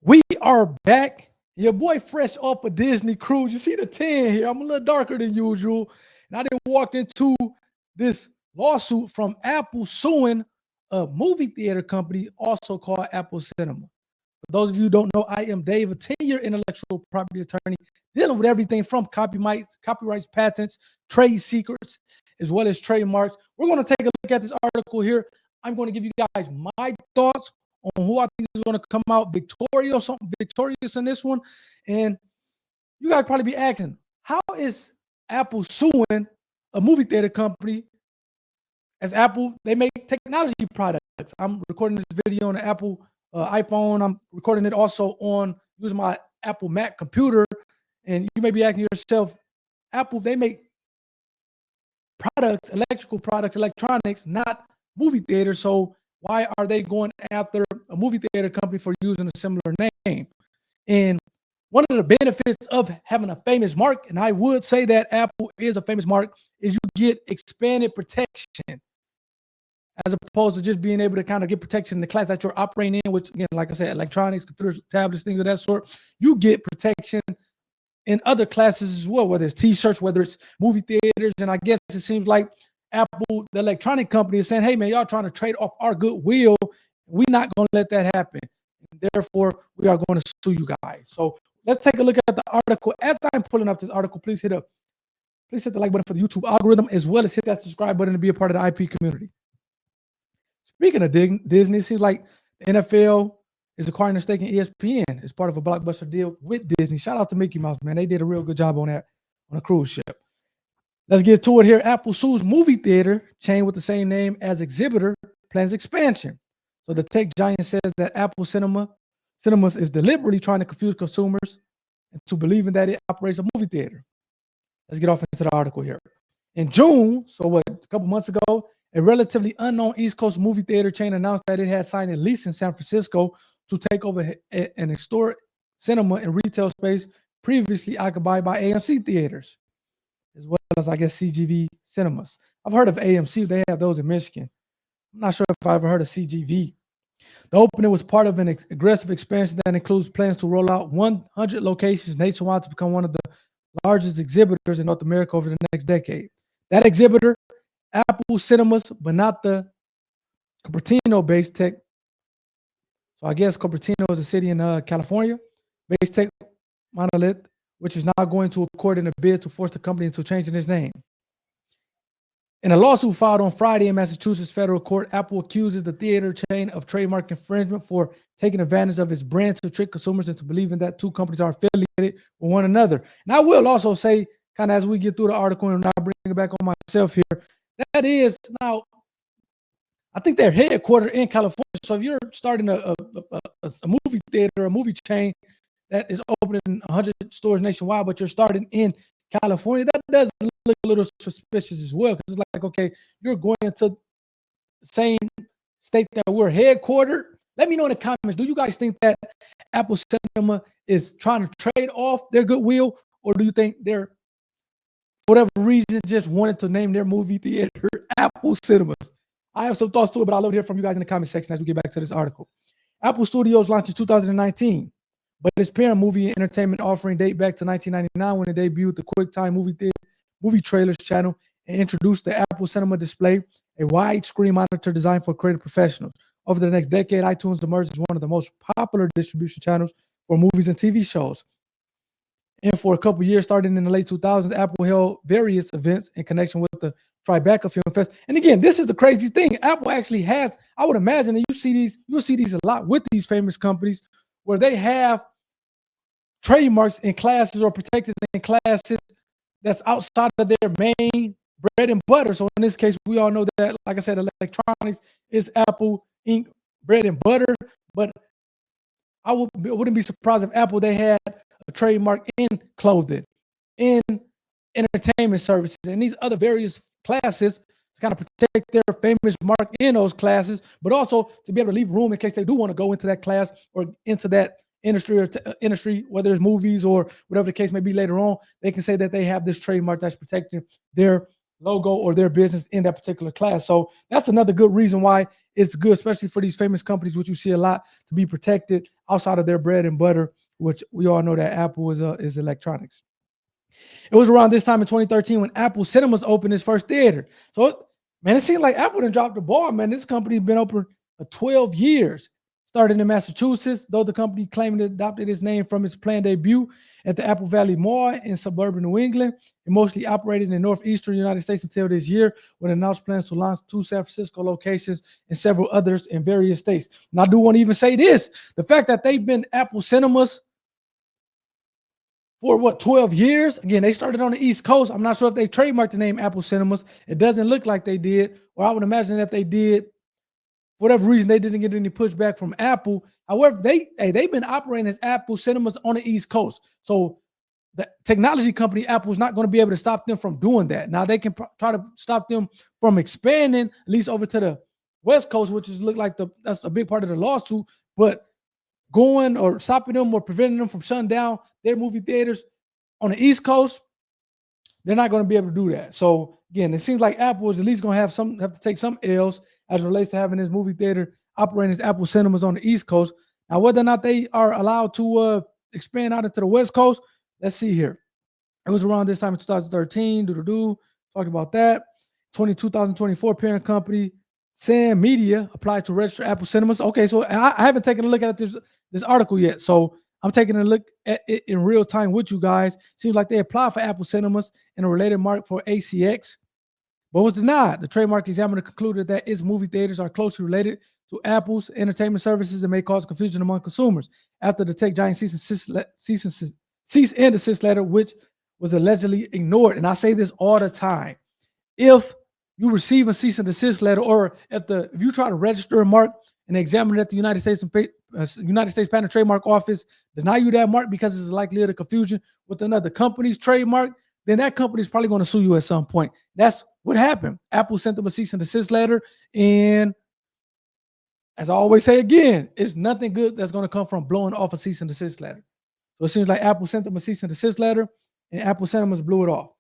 We are back. Your boy fresh off a Disney cruise. You see the 10 here. I'm a little darker than usual. And I done walked into this lawsuit from Apple suing a movie theater company also called Apple Cinema. For those of you who don't know, I am Dave, a 10-year intellectual property attorney, dealing with everything from copyrights, patents, trade secrets, as well as trademarks. We're going to take a look at this article here. I'm going to give you guys my thoughts on who I think is going to come out victorious in this one. And you guys probably be asking, how is Apple suing a movie theater company? As Apple, they make technology products. I'm recording this video on the Apple iPhone. I'm recording it also on using my Apple Mac computer. And you may be asking yourself, Apple, they make products, electrical products, electronics, not movie theaters. So why are they going after a movie theater company for using a similar name? And one of the benefits of having a famous mark, and I would say that Apple is a famous mark, is you get expanded protection as opposed to just being able to kind of get protection in the class that you're operating in, which, again, like I said, electronics, computers, tablets, things of that sort. You get protection in other classes as well, whether it's T-shirts, whether it's movie theaters. And I guess it seems like Apple, the electronic company, is saying, hey, man, y'all trying to trade off our goodwill. We're not going to let that happen. And therefore, we are going to sue you guys. So let's take a look at the article. As I'm pulling up this article, please hit the like button for the YouTube algorithm, as well as hit that subscribe button to be a part of the IP community. Speaking of Disney, it seems like the NFL is acquiring a stake in ESPN as part of a blockbuster deal with Disney. Shout out to Mickey Mouse, man. They did a real good job on that on a cruise ship. Let's get to it here. Apple sues movie theater chain with the same name as exhibitor, plans expansion. So the tech giant says that Apple Cinemas is deliberately trying to confuse consumers into believing that it operates a movie theater. Let's get off into the article here. In June, so a couple months ago, a relatively unknown East Coast movie theater chain announced that it had signed a lease in San Francisco to take over an historic cinema and retail space previously occupied by AMC theaters, as well as, I guess, CGV cinemas. I've heard of AMC. They have those in Michigan. I'm not sure if I ever heard of CGV. The opening was part of an aggressive expansion that includes plans to roll out 100 locations nationwide to become one of the largest exhibitors in North America over the next decade. That exhibitor, Apple Cinemas, but not the Cupertino-based tech. So I guess Cupertino is a city in California, based tech monolith, which is now going to court in a bid to force the company into changing its name. In a lawsuit filed on Friday in Massachusetts federal court, Apple accuses the theater chain of trademark infringement for taking advantage of its brand to trick consumers into believing that two companies are affiliated with one another. And I will also say, kind of as we get through the article and I bring it back on myself here, that is now, I think they're headquartered in California. So if you're starting a movie theater, a movie chain that is opening 100 stores nationwide, but you're starting in California, that does look a little suspicious as well. Because it's like, okay, you're going into the same state that we're headquartered. Let me know in the comments, do you guys think that Apple Cinema is trying to trade off their goodwill? Or do you think they're, for whatever reason, just wanted to name their movie theater Apple Cinemas? I have some thoughts to it, but I'd love to hear from you guys in the comment section as we get back to this article. Apple Studios launched in 2019, but its parent movie and entertainment offering date back to 1999 when it debuted the QuickTime movie trailers channel and introduced the Apple Cinema Display, a widescreen monitor designed for creative professionals. Over the next decade, iTunes emerged as one of the most popular distribution channels for movies and TV shows. And for a couple of years, starting in the late 2000s, Apple held various events in connection with the Tribeca Film Fest. And again, this is the crazy thing. Apple actually has, I would imagine that you'll see these a lot with these famous companies where they have trademarks in classes or protected in classes that's outside of their main bread and butter. So in this case, we all know that, like I said, electronics is Apple Inc. bread and butter. But I wouldn't be surprised if Apple, they had a trademark in clothing, in entertainment services, and these other various classes to kind of protect their famous mark in those classes, but also to be able to leave room in case they do want to go into that class or into that industry or industry, whether it's movies or whatever the case may be later on. They can say that they have this trademark that's protecting their logo or their business in that particular class. So that's another good reason why it's good, especially for these famous companies, which you see a lot, to be protected outside of their bread and butter, which we all know that Apple is electronics. It was around this time in 2013 when Apple Cinemas opened its first theater. So, man, it seems like Apple done dropped the ball, man. This company been open for 12 years. Started in Massachusetts, though the company claimed it adopted its name from its planned debut at the Apple Valley Mall in suburban New England. It mostly operated in the northeastern United States until this year, when it announced plans to launch 2 San Francisco locations and several others in various states. And I do want to even say this: the fact that they've been Apple Cinemas for what, 12 years? Again, they started on the East Coast. I'm not sure if they trademarked the name Apple Cinemas. It doesn't look like they did, or I would imagine that they did. For whatever reason, they didn't get any pushback from Apple. However, they've been operating as Apple Cinemas on the East Coast. So the technology company Apple is not going to be able to stop them from doing that. Now they can try to stop them from expanding, at least over to the West Coast, which is look like that's a big part of the lawsuit. But going or stopping them or preventing them from shutting down their movie theaters on the East Coast, they're not going to be able to do that. So again, it seems like Apple is at least going to have to take some L's as it relates to having this movie theater operating as Apple Cinemas on the East Coast. Now, whether or not they are allowed to expand out into the West Coast, let's see here. It was around this time in 2013. Talking about that. 2024 parent company Sam Media applied to register Apple Cinemas. Okay, so I haven't taken a look at this article yet. So I'm taking a look at it in real time with you guys. Seems like they applied for Apple Cinemas and a related mark for ACX, but was denied. The trademark examiner concluded that its movie theaters are closely related to Apple's entertainment services and may cause confusion among consumers after the tech giant cease and desist letter, which was allegedly ignored. And I say this all the time: if you receive a cease and desist letter, or if you try to register a mark and the examiner at the United States Patent and Trademark Office deny you that mark because it's likelihood of confusion with another company's trademark, then that company is probably going to sue you at some point. That's what happened. Apple sent them a cease and desist letter, and as I always say again, it's nothing good that's going to come from blowing off a cease and desist letter. So it seems like Apple sent them a cease and desist letter, and Apple Cinemas blew it off.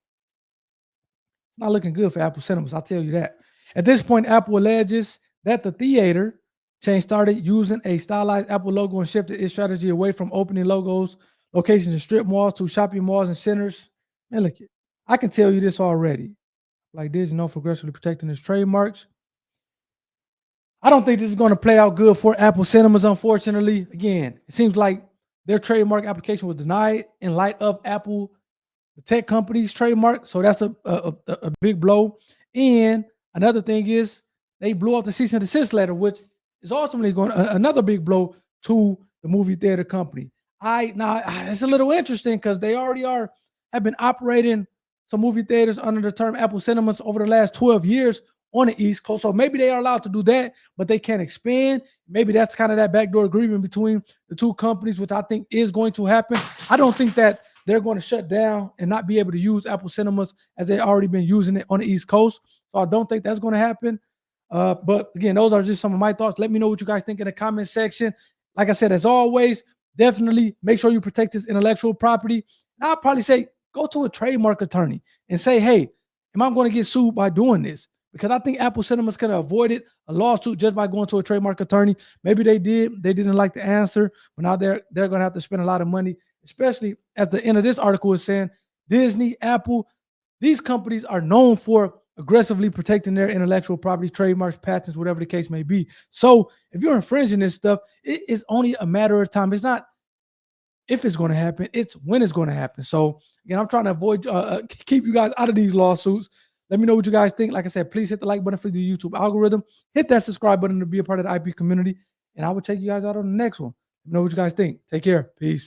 It's not looking good for Apple Cinemas, I'll tell you that. At this point, Apple alleges that the theater chain started using a stylized Apple logo and shifted its strategy away from opening locations in strip malls to shopping malls and centers. Man, look, I can tell you this already. Like Disney, known for aggressively protecting its trademarks. I don't think this is going to play out good for Apple Cinemas, unfortunately. Again, it seems like their trademark application was denied in light of Apple, the tech company's trademark. So that's a big blow. And another thing is they blew off the cease and desist letter, which is ultimately going another big blow to the movie theater company. Now it's a little interesting because they already have been operating some movie theaters under the term Apple Cinemas over the last 12 years on the East Coast. So maybe they are allowed to do that, but they can't expand. Maybe that's kind of that backdoor agreement between the two companies, which I think is going to happen. I don't think that they're going to shut down and not be able to use Apple Cinemas as they've already been using it on the East Coast. So I don't think that's going to happen. But again, those are just some of my thoughts. Let me know what you guys think in the comment section. Like I said, as always, definitely make sure you protect this intellectual property. I'll probably say go to a trademark attorney and say, hey, am I going to get sued by doing this? Because I think Apple Cinemas could have avoided a lawsuit just by going to a trademark attorney. Maybe they didn't like the answer, but now they're going to have to spend a lot of money, especially at the end of this article is saying Disney, Apple, these companies are known for aggressively protecting their intellectual property, trademarks, patents, whatever the case may be. So if you're infringing this stuff, it is only a matter of time. It's not if it's going to happen, it's when it's going to happen. So again, I'm trying to avoid, keep you guys out of these lawsuits. Let me know what you guys think. Like I said, please hit the like button for the YouTube algorithm. Hit that subscribe button to be a part of the IP community. And I will check you guys out on the next one. Let me know what you guys think. Take care. Peace.